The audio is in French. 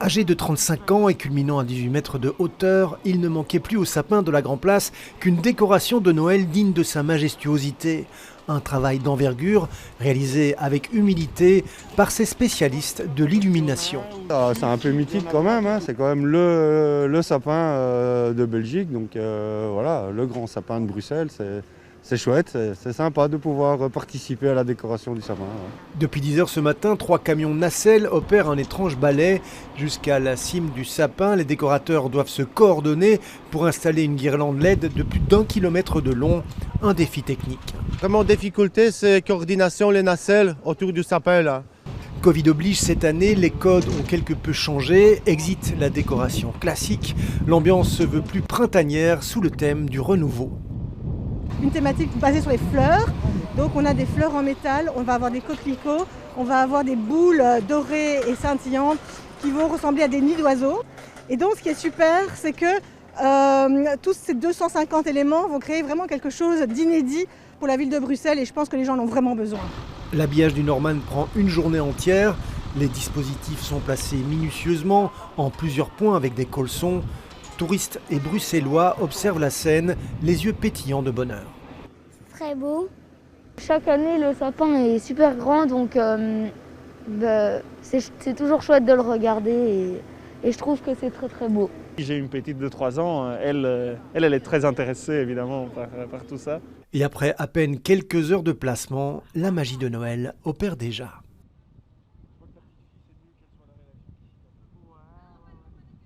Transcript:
Âgé de 35 ans et culminant à 18 mètres de hauteur, il ne manquait plus au sapin de la Grand Place qu'une décoration de Noël digne de sa majestuosité. Un travail d'envergure réalisé avec humilité par ces spécialistes de l'illumination. C'est un peu mythique quand même, hein. C'est quand même le sapin de Belgique, donc voilà, le grand sapin de Bruxelles. C'est chouette, c'est sympa de pouvoir participer à la décoration du sapin. Ouais. Depuis 10 heures ce matin, 3 camions nacelles opèrent un étrange balai jusqu'à la cime du sapin. Les décorateurs doivent se coordonner pour installer une guirlande LED de plus d'1 kilomètre de long. Un défi technique. Vraiment difficulté, c'est coordination les nacelles autour du sapin là. Covid oblige cette année, les codes ont quelque peu changé. Exit la décoration classique. L'ambiance se veut plus printanière sous le thème du renouveau. Une thématique basée sur les fleurs. Donc on a des fleurs en métal, on va avoir des coquelicots, on va avoir des boules dorées et scintillantes qui vont ressembler à des nids d'oiseaux. Et donc ce qui est super, c'est que tous ces 250 éléments vont créer vraiment quelque chose d'inédit pour la ville de Bruxelles et je pense que les gens en ont vraiment besoin. L'habillage du Norman prend une journée entière. Les dispositifs sont placés minutieusement en plusieurs points avec des colsons. Touristes et Bruxellois observent la scène, les yeux pétillants de bonheur. Très beau. Chaque année, le sapin est super grand, donc c'est toujours chouette de le regarder et je trouve que c'est très très beau. J'ai une petite de 3 ans, elle est très intéressée évidemment par tout ça. Et après à peine quelques heures de placement, la magie de Noël opère déjà.